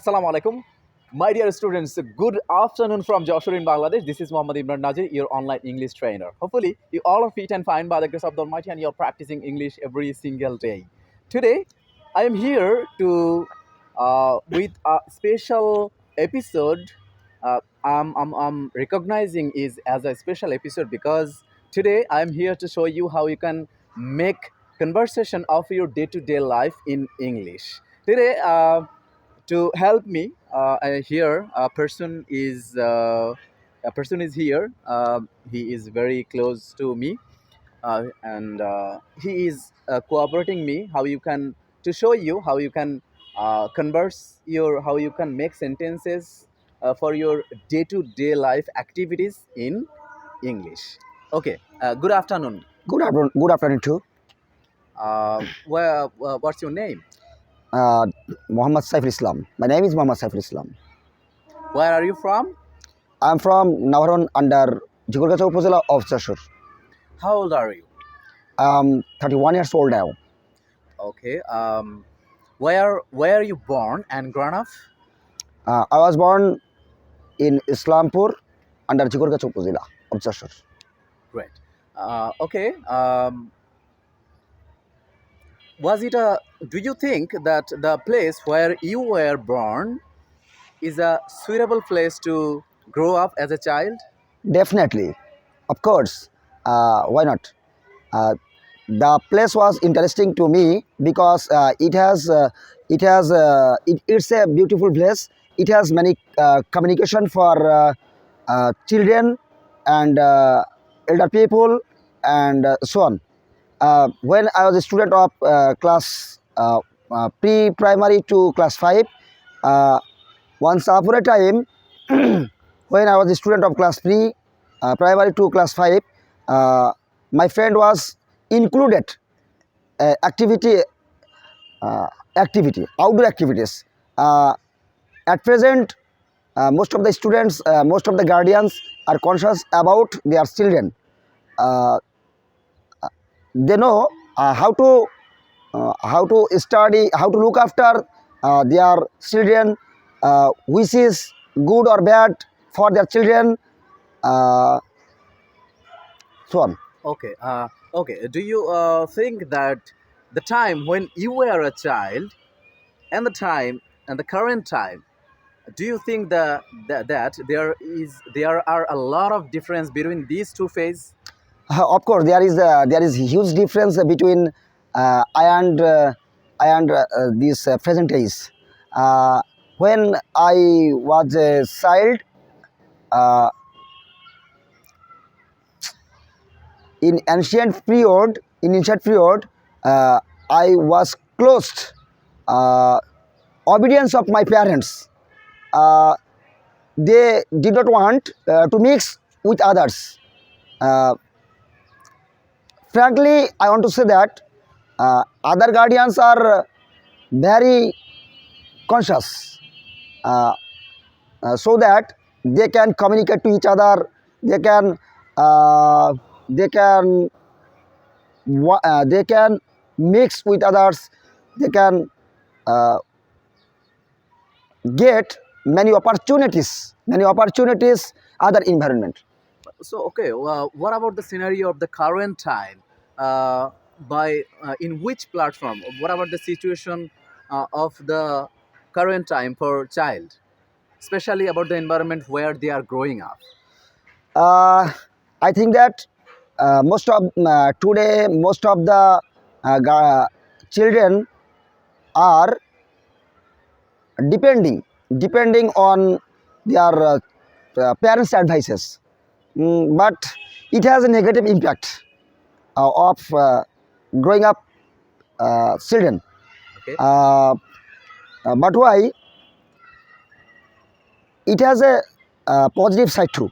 Assalamu alaikum. My dear students, good afternoon from Joshua in Bangladesh. This is Muhammad Imran Nazir, your online English trainer. Hopefully, you all are fit and fine by the grace of the Almighty and you're practicing English every single day. Today, I am here to with a special episode. I'm recognizing is as a special episode because today I am here to show you how you can make conversation of your day-to-day life in English. Today, to help me here a person is here. He is very close to me, and he is cooperating me how you can to show you how you can converse your how you can make sentences for your day-to-day life activities in English. Okay, good afternoon. Good afternoon too. What's your name? Muhammad Saiful Islam. My name is Muhammad Saiful Islam. Where are you from? I'm from Navaron under Jigurgacha Upazila of Chashur. How old are you? I'm 31 years old now. Okay. Where are you born and grown up? I was born in Islampur under Jigurgacha Upazila of Chashur. Great. Okay. Was it a? Do you think that the place where you were born is a suitable place to grow up as a child? Definitely, of course. Why not? Uh, the place was interesting to me because it's a beautiful place. It has many communication for children and elder people and so on. When I was a student of class pre-primary to class 5, uh, once upon a time, when I was a student of class primary to class 5, uh, my friend was included uh, activity, uh, outdoor activities. At present, most of the guardians are conscious about their children. Uh, they know how to study, how to look after their children, which is good or bad for their children, uh, so on. Okay. Okay. Do you think that the time when you were a child and the time and the current time, do you think that there are a lot of difference between these two phases? Of course, there is huge difference between I and these present days. Uh, when I was a child, uh, in ancient period, I was closed. Uh, Obedience of my parents. Uh, they did not want to mix with others. Uh, Frankly, I want to say that other guardians are very conscious, uh, so that they can communicate to each other. They can uh, they can they can mix with others. They can uh, get many opportunities other environment. So, okay, well, what about the scenario of the current time? By In which platform? What about the situation of the current time for child, especially about the environment where they are growing up? uh, I think that most of the children are depending on their parents' advices. But it has a negative impact of growing up children. Okay. Uh, but why? It has a positive side too.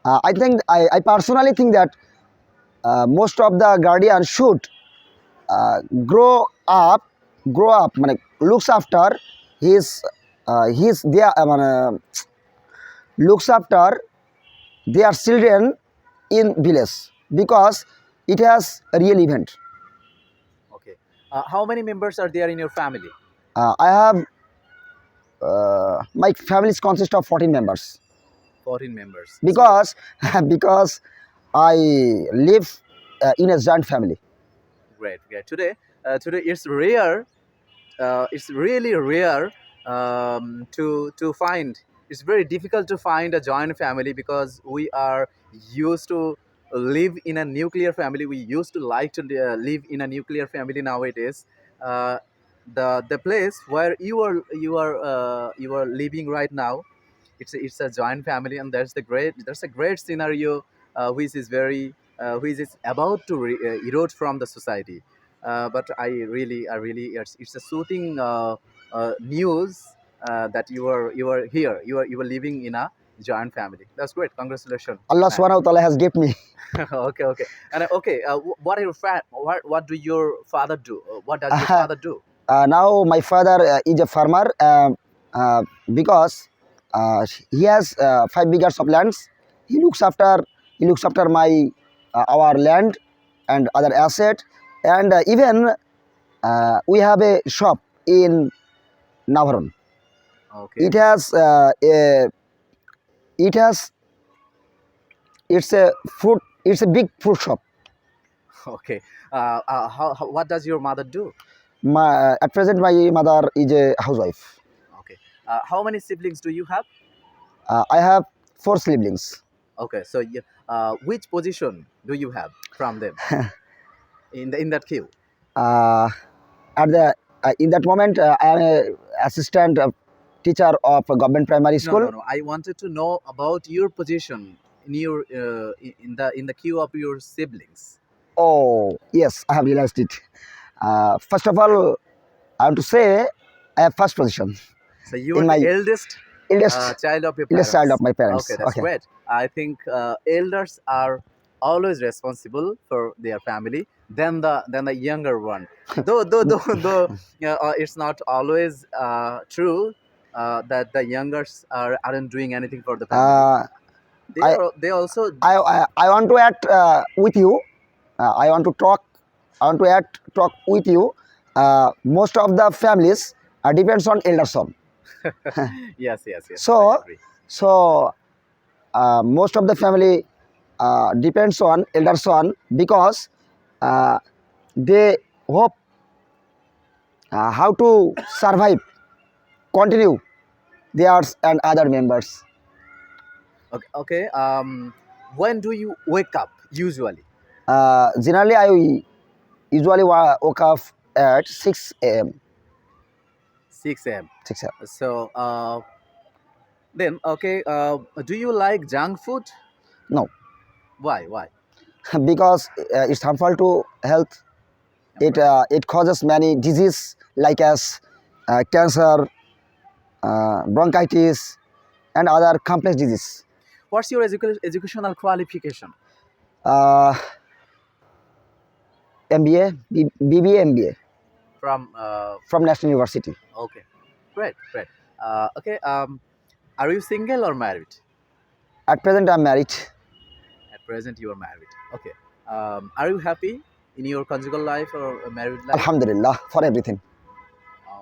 I personally think that most of the guardians should uh, grow up মানে looks after his their looks after their children in village, because it has a real event. Okay. How many members are there in your family? I have my families consist of 14 members 14 members. So because because I live in a joint family. great, great. Today it's rare. It's really rare to find. It's very difficult to find a joint family because we are used to live in a nuclear family. We used to like to live in a nuclear family nowadays. Uh, the place where you are living right now, it's a joint family, and there's a great scenario which is very which is about to erode from the society. But I really it's a soothing news that you are here, you are living in a joint family. That's great. Congratulations, Allah man. subhanahu wa ta'ala has given me. Okay, okay. And okay, what are your what do your father do? What does your father do? Now my father is a farmer because he has 5 acres of lands. He looks after he looks after my our land and other asset, and even we have a shop in Navaron. Okay. It has it has it's a food it's a big food shop. Okay. What does your mother do? At present my mother is a housewife. Okay. How many siblings do you have? I have 4 siblings. Okay. So, which position do you have from them in that queue? Uh, at the in that moment I am a assistant teacher of a government primary No, school. no, no. I wanted to know about your position in your in the queue of your siblings. Oh yes, I have realized it. First of all, I want to say I have first position So you are in the my eldest eldest child of your eldest child of parents. my parents. Okay, that's Okay. great. I think elders are always responsible for their family than the younger one. Though it's not always true that the youngers aren't doing anything for the family. Uh, They I, are they also. I want to add with you. I want to talk. I want to add talk with you. Most of the families depends on elder son. Yes, yes, yes. I So agree. so most of the family depends on elder son because uh, they hope how to survive, continue theirs and other members. Okay, okay. When do you wake up usually? Generally, I usually woke up at 6 a.m. 6 a.m. 6 a.m. So then, okay. Do you like junk food? No, Why? Why? because it's harmful to health. All right. It causes many disease like as cancer, bronchitis, and other complex disease. What's your educational qualification? Uh, MBA, BBA, MBA From from National University. okay, great, great. Okay. Are you single or married? At present, I'm married. At present, you are married. Okay. Are you happy in your conjugal life or married life? Alhamdulillah for everything.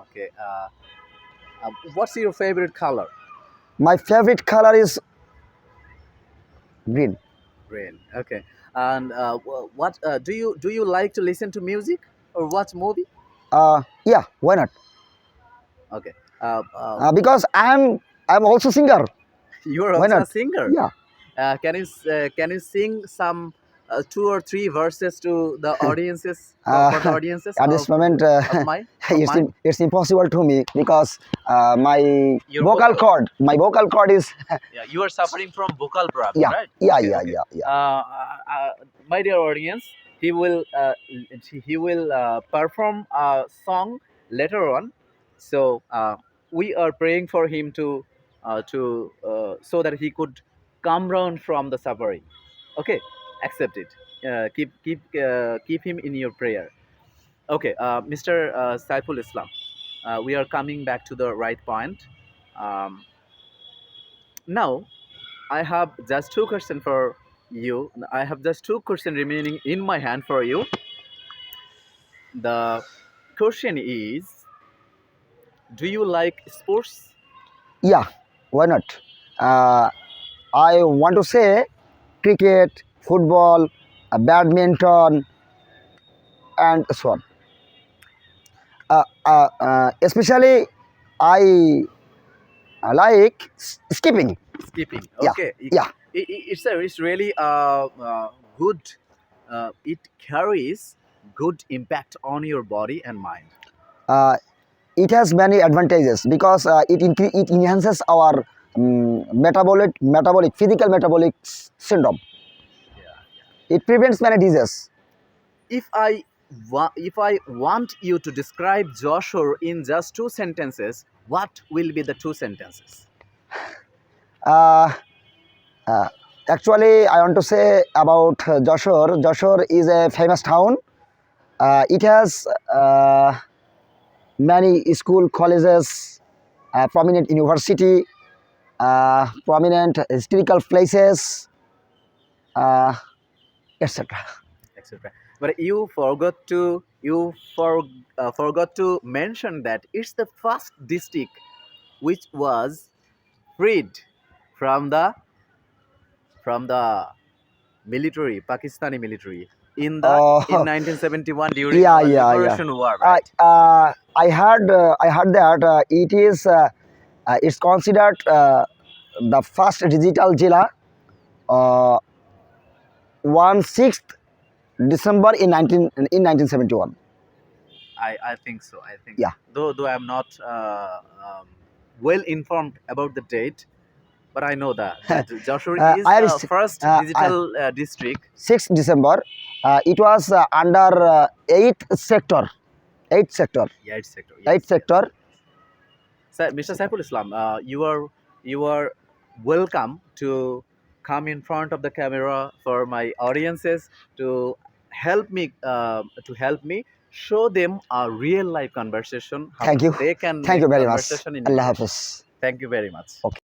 Okay. What's your favorite color? My favorite color is green. Green. Okay. And what do you like to listen to music or watch movie? Yeah, why not? Okay. Because I'm also singer. You are Why also not? a singer. Yeah. Can you sing some 2 or 3 verses to the audiences for the Uh, audiences at this moment, of my of mine? it's impossible to me because Your vocal. my vocal cord is Yeah, you are suffering from vocal problem, yeah, right? yeah, Okay, yeah, okay. yeah, yeah. My dear audience, he will perform a song later on. So we are praying for him to so that he could come round from the suffering. Okay, accept it. Keep him in your prayer. Okay, Mr. Saiful Islam, we are coming back to the right point. Um, Now, I have just 2 questions for you. I have just 2 questions remaining in my hand for you. The question is, do you like sports? Yeah, why not? Uh, I want to say cricket, football, badminton, and so on. Especially, I like skipping. Skipping. Yeah, Okay. yeah. It's really good. It carries good impact on your body and mind. Uh, it has many advantages because it enhances our metabolic physical metabolic syndrome. Yeah. It prevents many diseases. If I want you to describe Joshua in just two sentences, what will be the two sentences? Uh, uh, Actually, I want to say about Joshore. Joshore is a famous town. It has many school, colleges, prominent university, prominent historical places, uh, etc. Etc. But forgot to mention that it's the first district which was freed from the military, Pakistani military, in Oh, 1971 during yeah, our yeah, yeah. liberation war, right? I heard that it's considered the first digital Jila, uh, 1/6 December in 1971. I think so. I think Yeah, though I'm not well informed about the date, but I know that Joshua is I have the first I, digital district. 6th December. It was under 8th sector, 8th sector, Yeah, it's sector. 8th Yes, yes. sector. Mr. Saiful Islam, you are welcome to come in front of the camera for my audiences to help me show them a real life conversation how Thank you, they can thank you make very much. conversation in Allah English. Hafiz. Thank you very much. Okay.